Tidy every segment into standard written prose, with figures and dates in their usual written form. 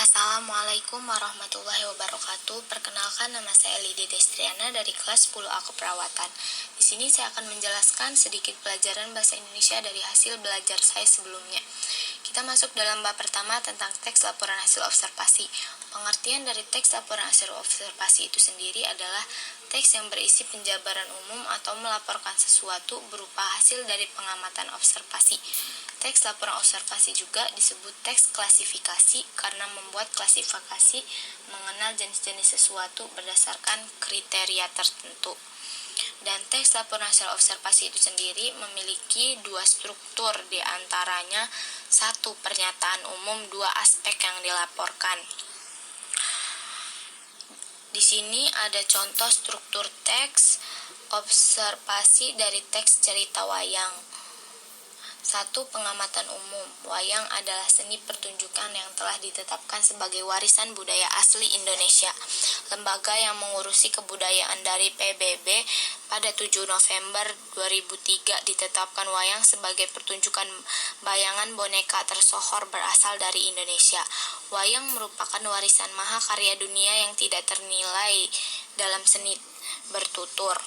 Assalamualaikum warahmatullahi wabarakatuh. Perkenalkan, nama saya Lidi Destriana dari kelas 10A Keperawatan. Di sini saya akan menjelaskan sedikit pelajaran bahasa Indonesia dari hasil belajar saya sebelumnya. Kita masuk dalam bab pertama tentang teks laporan hasil observasi. Pengertian dari teks laporan hasil observasi itu sendiri adalah teks yang berisi penjabaran umum atau melaporkan sesuatu berupa hasil dari pengamatan observasi. Teks laporan observasi juga disebut teks klasifikasi karena membuat klasifikasi mengenal jenis-jenis sesuatu berdasarkan kriteria tertentu. Dan teks laporan hasil observasi itu sendiri memiliki dua struktur, diantaranya satu, pernyataan umum, dua, aspek yang dilaporkan. Di sini ada contoh struktur teks observasi dari teks cerita wayang. 1. Pengamatan umum. Wayang adalah seni pertunjukan yang telah ditetapkan sebagai warisan budaya asli Indonesia. Lembaga yang mengurusi kebudayaan dari PBB pada 7 November 2003 ditetapkan wayang sebagai pertunjukan bayangan boneka tersohor berasal dari Indonesia. Wayang merupakan warisan mahakarya dunia yang tidak ternilai dalam seni bertutur.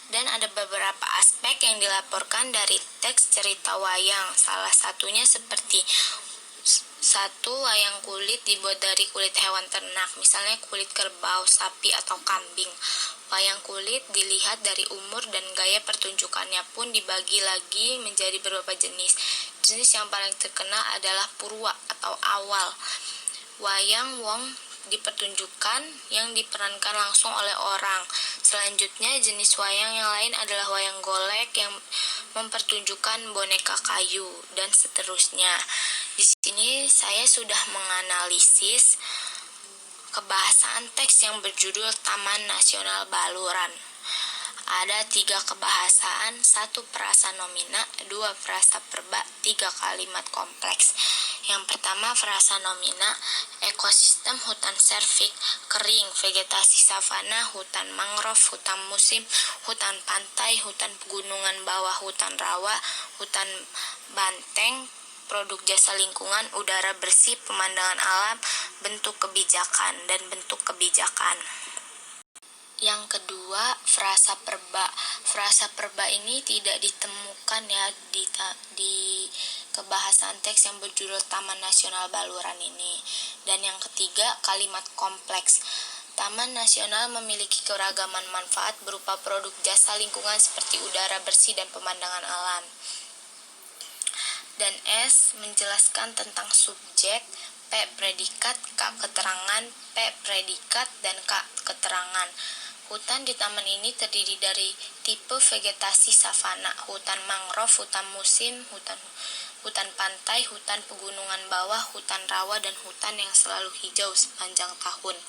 Dan ada beberapa aspek yang dilaporkan dari teks cerita wayang. Salah satunya seperti 1. Wayang kulit dibuat dari kulit hewan ternak, misalnya kulit kerbau, sapi, atau kambing. Wayang kulit dilihat dari umur dan gaya pertunjukannya pun dibagi lagi menjadi beberapa jenis. Jenis yang paling terkenal adalah purwa atau awal. Wayang wong dipertunjukkan yang diperankan langsung oleh orang. Selanjutnya, jenis wayang yang lain adalah wayang golek yang mempertunjukkan boneka kayu, dan seterusnya. Di sini saya sudah menganalisis kebahasaan teks yang berjudul Taman Nasional Baluran. Ada 3 kebahasaan, 1 frasa nomina, 2 frasa perba, 3 kalimat kompleks. Yang pertama, frasa nomina, ekosistem hutan servik, kering, vegetasi savana, hutan mangrove, hutan musim, hutan pantai, hutan pegunungan bawah, hutan rawa, hutan banteng, produk jasa lingkungan, udara bersih, pemandangan alam, bentuk kebijakan, dan bentuk kebijakan. Yang kedua, frasa perba. Frasa perba ini tidak ditemukan di kebahasaan teks yang berjudul Taman Nasional Baluran ini. Dan yang ketiga, kalimat kompleks. Taman Nasional memiliki keragaman manfaat berupa produk jasa lingkungan seperti udara bersih dan pemandangan alam. Dan S menjelaskan tentang subjek, P predikat, K keterangan, P predikat, dan K keterangan. Hutan di taman ini terdiri dari tipe vegetasi savana, hutan mangrove, hutan musim, hutan pantai, hutan pegunungan bawah, hutan rawa, dan hutan yang selalu hijau sepanjang tahun.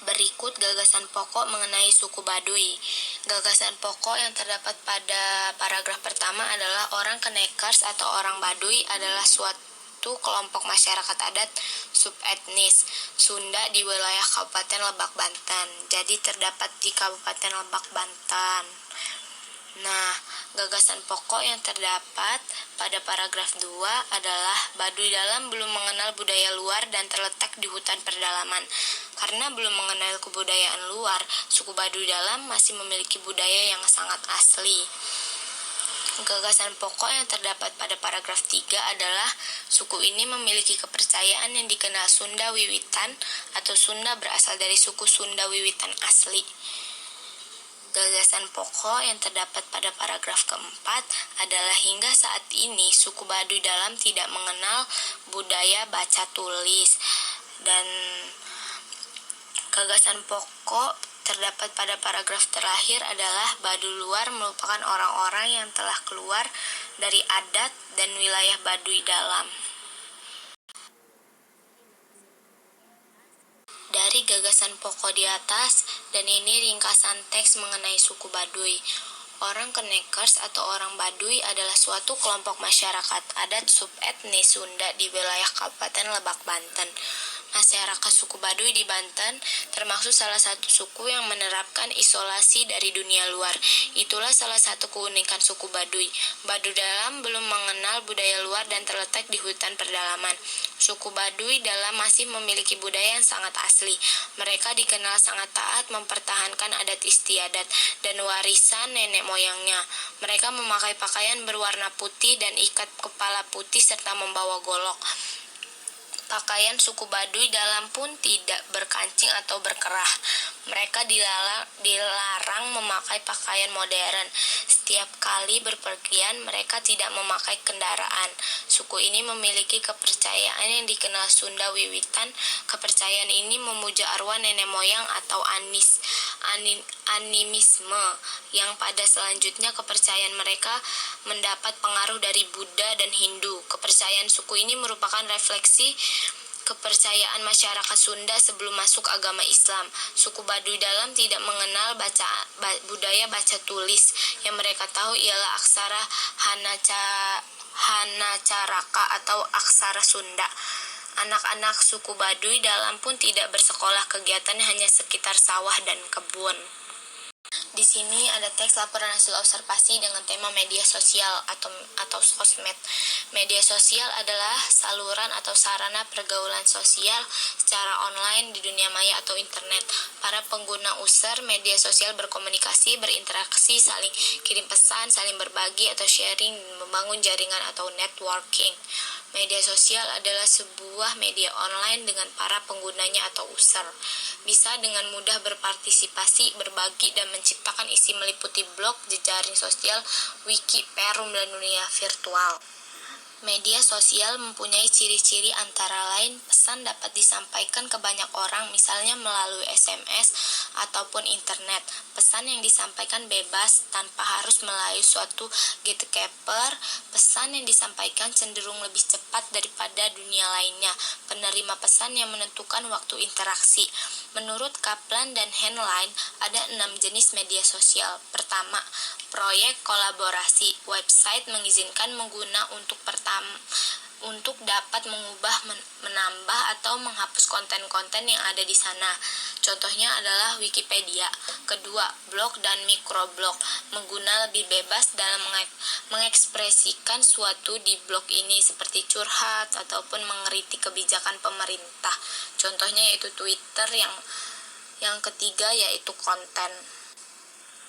Berikut gagasan pokok mengenai suku Baduy. Gagasan pokok yang terdapat pada paragraf pertama adalah orang Kanekers atau orang Baduy adalah suatu kelompok masyarakat adat subetnis Sunda di wilayah Kabupaten Lebak, Banten. Jadi terdapat di Kabupaten Lebak, Banten. Nah, gagasan pokok yang terdapat pada paragraf 2 adalah Baduy dalam belum mengenal budaya luar dan terletak di hutan perdalaman. Karena belum mengenal kebudayaan luar, suku Baduy dalam masih memiliki budaya yang sangat asli. Gagasan pokok yang terdapat pada paragraf 3 adalah suku ini memiliki kepercayaan yang dikenal Sunda Wiwitan atau Sunda berasal dari suku Sunda Wiwitan asli. Gagasan pokok yang terdapat pada paragraf keempat adalah hingga saat ini suku Baduy dalam tidak mengenal budaya baca tulis. Dan gagasan pokok terdapat pada paragraf terakhir adalah Baduy luar merupakan orang-orang yang telah keluar dari adat dan wilayah Baduy dalam. Dari gagasan pokok di atas, dan ini ringkasan teks mengenai suku Baduy. Orang Knickers atau orang Baduy adalah suatu kelompok masyarakat adat subetnis Sunda di wilayah Kabupaten Lebak, Banten. Masyarakat suku Baduy di Banten termasuk salah satu suku yang menerapkan isolasi dari dunia luar. Itulah salah satu keunikan suku Baduy. Baduy Dalam belum mengenal budaya luar dan terletak di hutan pedalaman. Suku Baduy Dalam masih memiliki budaya yang sangat asli. Mereka dikenal sangat taat mempertahankan adat istiadat dan warisan nenek moyangnya. Mereka memakai pakaian berwarna putih dan ikat kepala putih serta membawa golok. Pakaian suku Baduy Dalam pun tidak berkancing atau berkerah. Mereka dilarang memakai pakaian modern. Setiap kali berpergian, mereka tidak memakai kendaraan. Suku ini memiliki kepercayaan yang dikenal Sunda wiwitan. Kepercayaan ini memuja arwah nenek moyang atau animisme, yang pada selanjutnya kepercayaan mereka mendapat pengaruh dari Buddha dan Hindu. Kepercayaan suku ini merupakan refleksi kepercayaan masyarakat Sunda sebelum masuk agama Islam. Suku Baduy Dalam tidak mengenal budaya baca tulis. Yang mereka tahu ialah aksara Hanacaraka atau aksara Sunda. Anak-anak suku Baduy Dalam pun tidak bersekolah, kegiatan hanya sekitar sawah dan kebun. Di sini ada teks laporan hasil observasi dengan tema media sosial atau sosmed. Media sosial adalah saluran atau sarana pergaulan sosial secara online di dunia maya atau internet. Para pengguna user media sosial berkomunikasi, berinteraksi, saling kirim pesan, saling berbagi atau sharing, membangun jaringan atau networking. Media sosial adalah sebuah media online dengan para penggunanya atau user. Bisa dengan mudah berpartisipasi, berbagi, dan menciptakan isi meliputi blog, jejaring sosial, wiki, forum, dan dunia virtual. Media sosial mempunyai ciri-ciri antara lain pesan dapat disampaikan ke banyak orang, misalnya melalui SMS ataupun internet. Pesan yang disampaikan bebas tanpa harus melalui suatu gatekeeper. Pesan yang disampaikan cenderung lebih cepat daripada dunia lainnya. Penerima pesan yang menentukan waktu interaksi. Menurut Kaplan dan Henlein, ada 6 jenis media sosial. Pertama, proyek kolaborasi. Website mengizinkan pengguna untuk dapat mengubah, menambah, atau menghapus konten-konten yang ada di sana. Contohnya adalah Wikipedia. Kedua, blog dan mikroblog. Pengguna lebih bebas dalam mengekspresikan suatu di blog ini, seperti curhat ataupun mengkritik kebijakan pemerintah. Contohnya yaitu Twitter. Yang ketiga yaitu konten.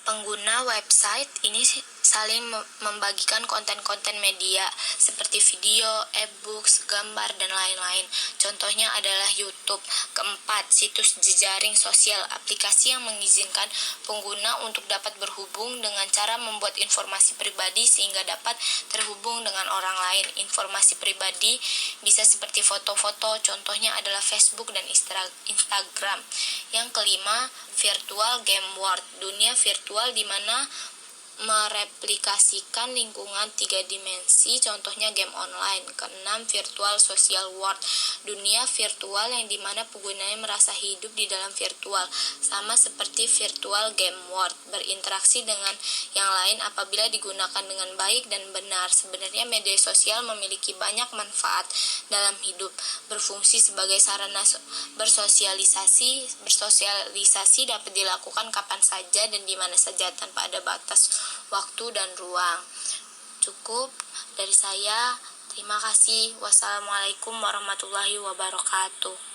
Pengguna website ini saling membagikan konten-konten media seperti video, e-books, gambar, dan lain-lain. Contohnya adalah YouTube. Keempat, situs jejaring sosial. Aplikasi yang mengizinkan pengguna untuk dapat berhubung dengan cara membuat informasi pribadi sehingga dapat terhubung dengan orang lain. Informasi pribadi bisa seperti foto-foto, contohnya adalah Facebook dan Instagram. Yang kelima, virtual game world. Dunia virtual di mana mereplikasikan lingkungan 3 dimensi, contohnya game online. Keenam, virtual social world. Dunia virtual yang dimana penggunanya merasa hidup di dalam virtual, sama seperti virtual game world, berinteraksi dengan yang lain apabila digunakan dengan baik dan benar. Sebenarnya media sosial memiliki banyak manfaat dalam hidup, berfungsi sebagai sarana bersosialisasi dapat dilakukan kapan saja dan di mana saja tanpa ada batas waktu dan ruang. Cukup dari saya. Terima kasih. Wassalamualaikum warahmatullahi wabarakatuh.